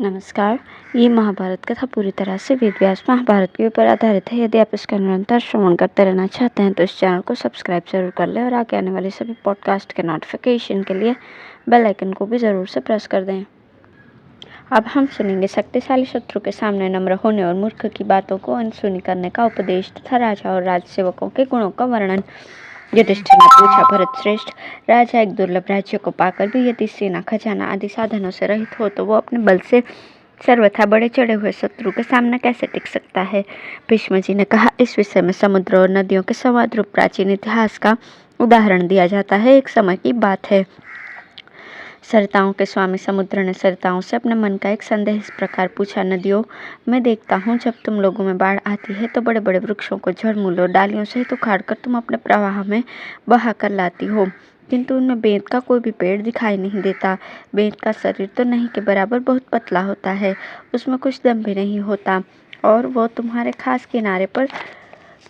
नमस्कार। ये महाभारत कथा पूरी तरह से वेद व्यास महाभारत के ऊपर आधारित है। यदि आप इसका निरंतर श्रवण करते रहना चाहते हैं तो इस चैनल को सब्सक्राइब जरूर कर लें और आगे आने वाले सभी पॉडकास्ट के नोटिफिकेशन के लिए बेल आइकन को भी ज़रूर से प्रेस कर दें। अब हम सुनेंगे शक्तिशाली शत्रु के सामने नम्र होने और मूर्ख की बातों को अनसुनी करने का उपदेश तथा राजा और राजसेवकों के गुणों का वर्णन। युधिष्ठिर ने पूछा, भरत श्रेष्ठ, राजा एक दुर्लभ राज्य को पाकर भी यदि सेना, खजाना आदि साधनों से रहित हो तो वो अपने बल से सर्वथा बड़े चढ़े हुए शत्रु के सामने कैसे टिक सकता है। भीष्म जी ने कहा, इस विषय में समुद्र और नदियों के संवाद रूप प्राचीन इतिहास का उदाहरण दिया जाता है। एक समय की बात है, सरिताओं के स्वामी समुद्र ने सरिताओं से अपने मन का एक संदेह इस प्रकार पूछा, नदियों, मैं देखता हूँ जब तुम लोगों में बाढ़ आती है तो बड़े बड़े वृक्षों को जड़ मूल और डालियों सहित उखाड़ कर तुम अपने प्रवाह में बहा कर लाती हो, किंतु उनमें बेंत का कोई भी पेड़ दिखाई नहीं देता। बेंत का शरीर तो नहीं के बराबर बहुत पतला होता है, उसमें कुछ दम भी नहीं होता और वो तुम्हारे खास किनारे पर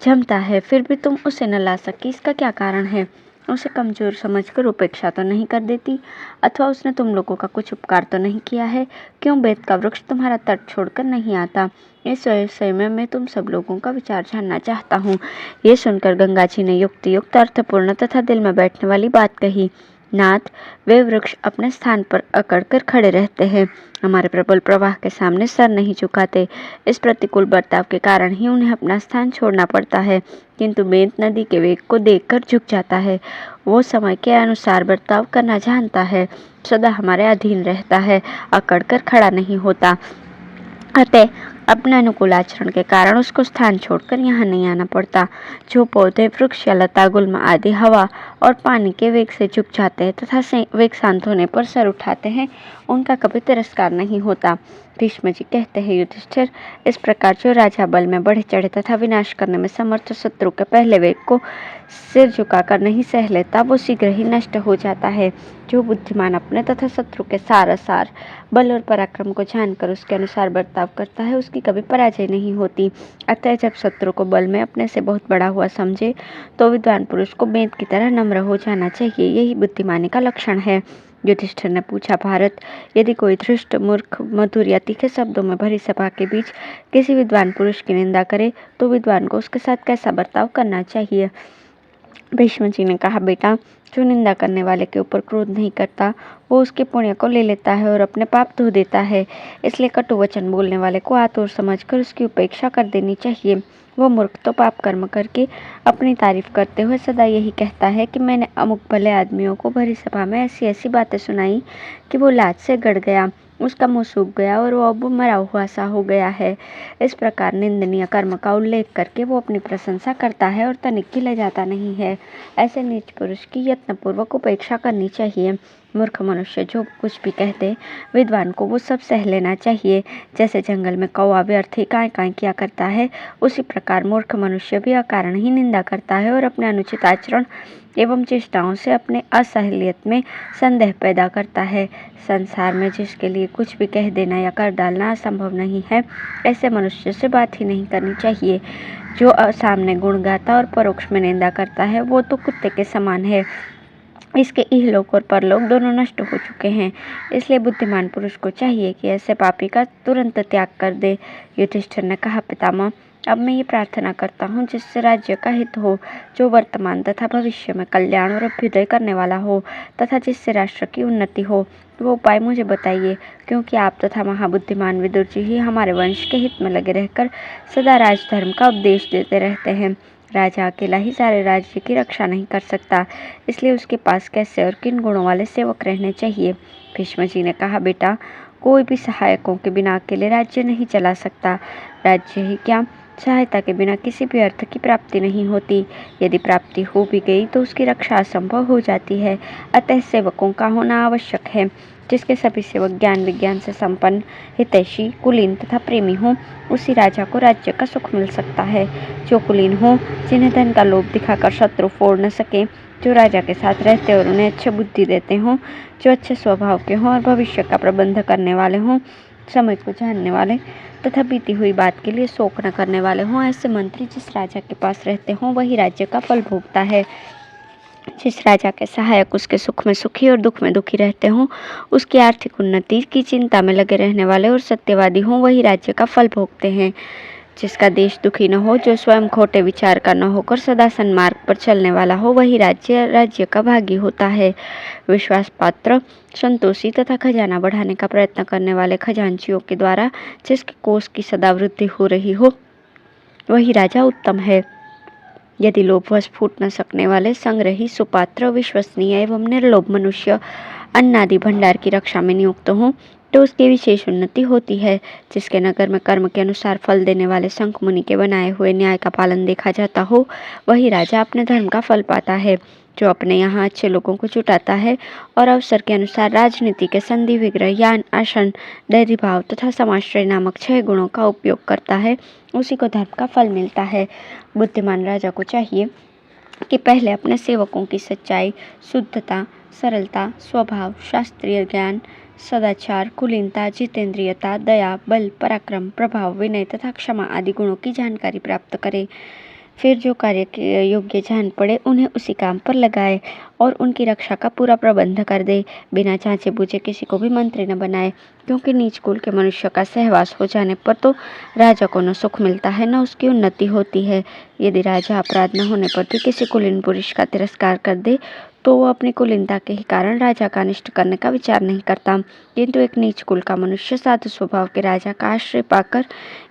जमता है, फिर भी तुम उसे न ला सकी। इसका क्या कारण है? उसे कमजोर समझकर उपेक्षा तो नहीं कर देती, अथवा उसने तुम लोगों का कुछ उपकार तो नहीं किया है? क्यों बेत का वृक्ष तुम्हारा तट छोड़कर नहीं आता? इस विषय में मैं तुम सब लोगों का विचार जानना चाहता हूँ। ये सुनकर गंगा जी ने युक्ति युक्त, अर्थपूर्ण तथा दिल में बैठने वाली बात कही। नाथ, वे वृक्ष अपने स्थान पर अकड़ कर खड़े रहते हैं, हमारे प्रबल प्रवाह के सामने सर नहीं झुकाते। इस प्रतिकूल बर्ताव के कारण ही उन्हें अपना स्थान छोड़ना पड़ता है, किंतु बेंत नदी के वेग को देखकर झुक जाता है। वो समय के अनुसार बर्ताव करना जानता है, सदा हमारे अधीन रहता है, अकड़ कर खड़ा नहीं होता। अतः अपने अनुकूल आचरण के कारण उसको स्थान छोड़कर यहाँ नहीं आना पड़ता। जो पौधे, वृक्ष या लता, गुल्म आदि हवा और पानी के वेग से झुक जाते हैं तथा वेग शांत होने पर सर उठाते हैं, उनका कभी तिरस्कार नहीं होता। भीष्म जी कहते हैं, युधिष्ठिर, इस प्रकार जो राजा बल में बढ़े चढ़े तथा विनाश करने में समर्थ शत्रु के पहले वेग को सिर झुकाकर नहीं सह लेता, वो शीघ्र ही नष्ट हो जाता है। जो बुद्धिमान अपने तथा शत्रु के सार बल और पराक्रम को जानकर उसके अनुसार बर्ताव करता है, उसकी कभी पराजय नहीं होती। अतः जब शत्रु को बल में अपने से बहुत बड़ा हुआ समझे तो विद्वान पुरुष को बेंत की तरह नम्र हो जाना चाहिए, यही बुद्धिमानी का लक्षण है। युधिष्ठिर ने पूछा, भारत, यदि कोई धृष्ट, मूर्ख, मधुर या तीखे शब्दों में भरी सभा के बीच किसी विद्वान पुरुष की निंदा करे तो विद्वान को उसके साथ कैसा बर्ताव करना चाहिए? भीष्म जी ने कहा, बेटा, जो निंदा करने वाले के ऊपर क्रोध नहीं करता वो उसके पुण्य को ले लेता है और अपने पाप धो देता है। इसलिए कटु वचन बोलने वाले को आतुर समझकर उसकी उपेक्षा कर देनी चाहिए। वो मूर्ख तो पाप कर्म करके अपनी तारीफ करते हुए सदा यही कहता है कि मैंने अमुक भले आदमियों को भरी सभा में ऐसी ऐसी बातें सुनाई कि वो लाज से गड़ गया, उसका मुंह सूख गया और वो अब मरा हुआ सा हो गया है। इस प्रकार निंदनीय कर्म का उल्लेख करके वो अपनी प्रशंसा करता है और तनिक भी लजाता नहीं है। ऐसे नीच पुरुष की यत्नपूर्वक उपेक्षा करनी चाहिए। मूर्ख मनुष्य जो कुछ भी कहते, विद्वान को वो सब सह लेना चाहिए। जैसे जंगल में कौवा व्यर्थ ही काँय काँय किया करता है, उसी प्रकार मूर्ख मनुष्य भी अकारण ही निंदा करता है और अपने अनुचित आचरण एवं चेष्टाओं से अपने असहलियत में संदेह पैदा करता है। संसार में जिसके लिए कुछ भी कह देना या कर डालना असंभव नहीं है, ऐसे मनुष्य से बात ही नहीं करनी चाहिए। जो सामने गुण गाता और परोक्ष में निंदा करता है वो तो कुत्ते के समान है, इसके इहलोक और परलोक दोनों नष्ट हो चुके हैं। इसलिए बुद्धिमान पुरुष को चाहिए कि ऐसे पापी का तुरंत त्याग कर दे। युधिष्ठिर ने कहा, पितामह, अब मैं ये प्रार्थना करता हूँ जिससे राज्य का हित हो, जो वर्तमान तथा भविष्य में कल्याण और अभ्युदय करने वाला हो तथा जिससे राष्ट्र की उन्नति हो, वो उपाय मुझे बताइए, क्योंकि आप तथा महाबुद्धिमान विदुर जी ही हमारे वंश के हित में लगे रहकर सदा राजधर्म का उपदेश देते रहते हैं। राजा अकेला ही सारे राज्य की रक्षा नहीं कर सकता, इसलिए उसके पास कैसे और किन गुणों वाले सेवक रहने चाहिए? भीष्म जी ने कहा, बेटा, कोई भी सहायकों के बिना अकेले राज्य नहीं चला सकता। राज्य ही क्या, सहायता के बिना किसी भी अर्थ की प्राप्ति नहीं होती। यदि प्राप्ति हो भी गई तो उसकी रक्षा असंभव हो जाती है। अतः सेवकों का होना आवश्यक है। जिसके सभी सेवक ज्ञान विज्ञान से संपन्न, हितैषी, कुलीन तथा प्रेमी हों, उसी राजा को राज्य का सुख मिल सकता है। जो कुलीन हों, जिन्हें धन का लोभ दिखाकर शत्रु फोड़ न सके, जो राजा के साथ रहते और उन्हें अच्छी बुद्धि देते हों, जो अच्छे स्वभाव के हों और भविष्य का प्रबंध करने वाले हों, समय को जानने वाले तथा बीती हुई बात के लिए शोक न करने वाले हों, ऐसे मंत्री जिस राजा के पास रहते हों वही राज्य का फल भोगता है। जिस राजा के सहायक उसके सुख में सुखी और दुख में दुखी रहते हों, उसकी आर्थिक उन्नति की चिंता में लगे रहने वाले और सत्यवादी हों, वही राज्य का फल भोगते हैं। जिसका देश दुखी न हो, जो स्वयं खोटे विचार का न होकर सदा सन्मार्ग पर चलने वाला हो, वही राज्य का भागी होता है। विश्वास पात्र, संतोषी तथा खजाना बढ़ाने का प्रयत्न करने वाले खजांचियों के द्वारा जिसके कोष की सदा वृद्धि हो रही हो, वही राजा उत्तम है। यदि लोभवश फूट न सकने वाले, संग्रही, सुपात्र, विश्वसनीय एवं निर्लोभ मनुष्य अन्नादि भंडार की रक्षा में नियुक्त हों, तो उसकी विशेष उन्नति होती है। जिसके नगर में कर्म के अनुसार फल देने वाले शंख मुनि के बनाए हुए न्याय का पालन देखा जाता हो, वही राजा अपने धर्म का फल पाता है। जो अपने यहाँ अच्छे लोगों को जुटाता है और अवसर के अनुसार राजनीति के संधि, विग्रह, यान, आसन, धैर्य भाव तथा समाश्रय नामक 6 गुणों का उपयोग करता है, उसी को धर्म का फल मिलता है। बुद्धिमान राजा को चाहिए कि पहले अपने सेवकों की सच्चाई, शुद्धता, सरलता, स्वभाव, शास्त्रीय ज्ञान, सदाचार, कुलीनता, जितेंद्रियता, दया, बल, पराक्रम, प्रभाव, विनय तथा क्षमा आदि गुणों की जानकारी प्राप्त करे। फिर जो कार्य के योग्य जान पड़े उन्हें उसी काम पर लगाए और उनकी रक्षा का पूरा प्रबंध कर दे। बिना जांचे बूझे किसी को भी मंत्री न बनाए, क्योंकि नीच कुल के मनुष्य का सहवास हो जाने पर तो राजा को न सुख मिलता है न उसकी उन्नति होती है। यदि राजा अपराध न होने पर भी किसी कुलीन पुरुष का तिरस्कार कर दे, तो वो अपनी कुलीनता के ही कारण राजा का अनिष्ट करने का विचार नहीं करता। किंतु एक नीच कुल का मनुष्य साधु स्वभाव के राजा का आश्रय पाकर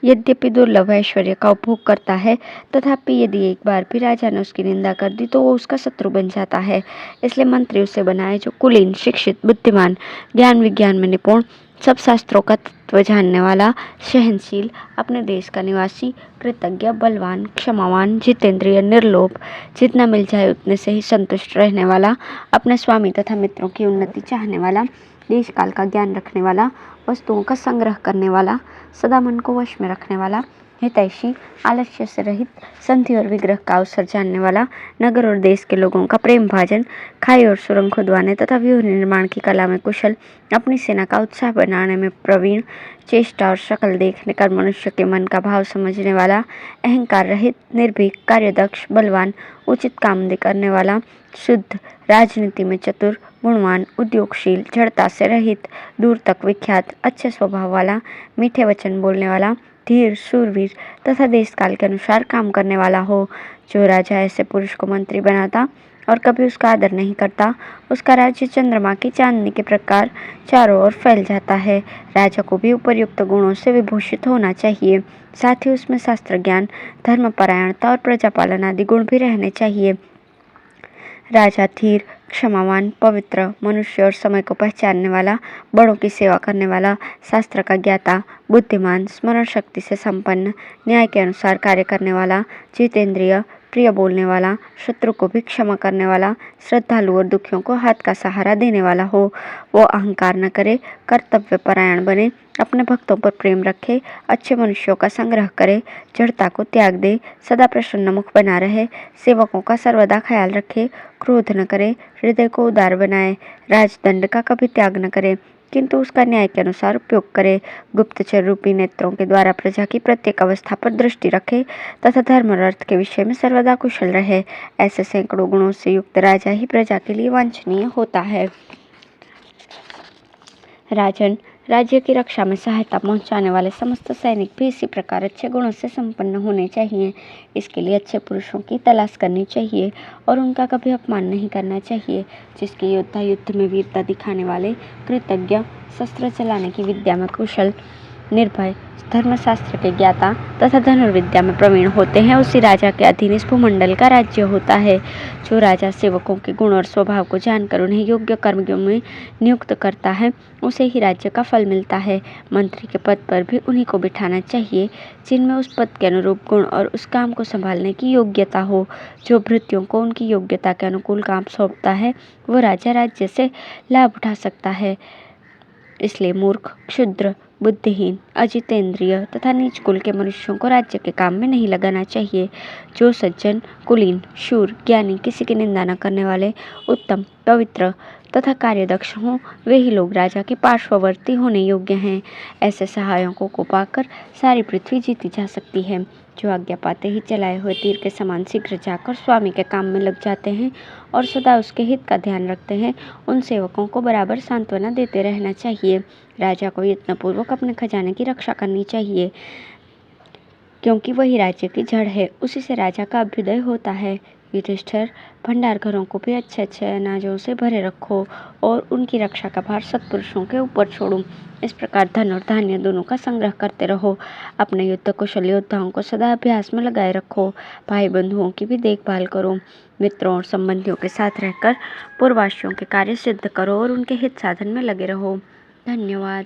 यद्यपि दुर्लभ ऐश्वर्य का उपभोग करता है, तथापि यदि एक बार भी राजा ने उसकी निंदा कर दी तो वो उसका शत्रु बन जाता है। इसलिए मंत्री उसे बनाए जो कुलीन, शिक्षित, बुद्धिमान, ज्ञान विज्ञान में निपुण, सब शास्त्रों का तत्व जानने वाला, सहनशील, अपने देश का निवासी, कृतज्ञ, बलवान, क्षमावान, जितेंद्रिय, निर्लोभ, जितना मिल जाए उतने से ही संतुष्ट रहने वाला, अपने स्वामी तथा मित्रों की उन्नति चाहने वाला, देश काल का ज्ञान रखने वाला, वस्तुओं का संग्रह करने वाला, सदा मन को वश में रखने वाला, हितैषी, आलस्य से रहित, संधि और विग्रह का अवसर जानने वाला, नगर और देश के लोगों का प्रेम भाजन, खाई और सुरंग खुदवाने तथा व्यूह निर्माण की कला में कुशल, अपनी सेना का उत्साह बनाने में प्रवीण, चेष्टा और शक्ल देखने कर मनुष्य के मन का भाव समझने वाला, अहंकार रहित, निर्भीक, कार्यदक्ष, बलवान, उचित काम करने वाला, शुद्ध, राजनीति में चतुर, गुणवान, उद्योगशील, जड़ता से रहित, दूर तक विख्यात, अच्छे स्वभाव वाला, मीठे वचन बोलने वाला, धीर, शूरवीर तथा देश काल के अनुसार काम करने वाला हो। जो राजा ऐसे पुरुष को मंत्री बनाता और कभी उसका आदर नहीं करता, उसका राज्य चंद्रमा की चांदनी के प्रकार चारों ओर फैल जाता है। राजा को भी उपर्युक्त गुणों से विभूषित होना चाहिए, साथ ही उसमें शास्त्र ज्ञान, धर्मपरायणता और प्रजापालन आदि गुण भी रहने चाहिए। राजा धीर, क्षमावान, पवित्र, मनुष्य और समय को पहचानने वाला, बड़ों की सेवा करने वाला, शास्त्र का ज्ञाता, बुद्धिमान, स्मरण शक्ति से संपन्न, न्याय के अनुसार कार्य करने वाला, जितेंद्रिय, प्रिय बोलने वाला, शत्रु को भी क्षमा करने वाला, श्रद्धालु और दुखियों को हाथ का सहारा देने वाला हो। वो अहंकार न करे, कर्तव्य परायण बने, अपने भक्तों पर प्रेम रखे, अच्छे मनुष्यों का संग्रह करे, जड़ता को त्याग दे, सदा प्रसन्न मुख बना रहे, सेवकों का सर्वदा ख्याल रखे, क्रोध न करे, हृदय को उदार बनाए, राजदंड का कभी त्याग न करे, किंतु उसका न्याय के अनुसार उपयोग करे, गुप्तचर रूपी नेत्रों के द्वारा प्रजा की प्रत्येक अवस्था पर दृष्टि रखे तथा धर्म और अर्थ के विषय में सर्वदा कुशल रहे। ऐसे सैकड़ों गुणों से युक्त राजा ही प्रजा के लिए वांछनीय होता है। राजन, राज्य की रक्षा में सहायता पहुंचाने वाले समस्त सैनिक भी इसी प्रकार अच्छे गुणों से संपन्न होने चाहिए। इसके लिए अच्छे पुरुषों की तलाश करनी चाहिए और उनका कभी अपमान नहीं करना चाहिए। जिसके योद्धा युद्ध में वीरता दिखाने वाले, कृतज्ञ, शस्त्र चलाने की विद्या में कुशल, निर्भय, धर्मशास्त्र के ज्ञाता तथा धनुर्विद्या में प्रवीण होते हैं, उसी राजा के अधीन इस भूमंडल का राज्य होता है। जो राजा सेवकों के गुण और स्वभाव को जानकर उन्हें योग्य कर्मों में नियुक्त करता है, उसे ही राज्य का फल मिलता है। मंत्री के पद पर भी उन्हीं को बिठाना चाहिए जिनमें उस पद के अनुरूप गुण और उस काम को संभालने की योग्यता हो। जो भृत्यों को उनकी योग्यता के अनुकूल काम सौंपता है, वो राजा राज्य से लाभ उठा सकता है। इसलिए मूर्ख, क्षुद्र, बुद्धिहीन, अजितेंद्रिय तथा नीच कुल के मनुष्यों को राज्य के काम में नहीं लगाना चाहिए। जो सज्जन, कुलीन, शूर, ज्ञानी, किसी की निंदा न करने वाले, उत्तम, पवित्र तथा कार्यदक्ष हों, वे ही लोग राजा के पार्श्ववर्ती होने योग्य हैं। ऐसे सहायकों को पाकर सारी पृथ्वी जीती जा सकती है। जो आज्ञा पाते ही चलाए हुए तीर के समान शीघ्र जाकर स्वामी के काम में लग जाते हैं और सदा उसके हित का ध्यान रखते हैं, उन सेवकों को बराबर सांत्वना देते रहना चाहिए। राजा को यत्नपूर्वक अपने खजाने की रक्षा करनी चाहिए, क्योंकि वही राज्य की जड़ है, उसी से राजा का अभ्युदय होता है। युधिष्ठिर, भंडार घरों को भी अच्छे अच्छे अनाजों से भरे रखो और उनकी रक्षा का भार सत्पुरुषों के ऊपर छोड़ो। इस प्रकार धन और धान्य दोनों का संग्रह करते रहो। अपने युद्ध कुशल योद्धाओं को सदा अभ्यास में लगाए रखो। भाई बंधुओं की भी देखभाल करो। मित्रों और संबंधियों के साथ रहकर पूर्ववासियों के कार्य सिद्ध करो और उनके हित साधन में लगे रहो। धन्यवाद।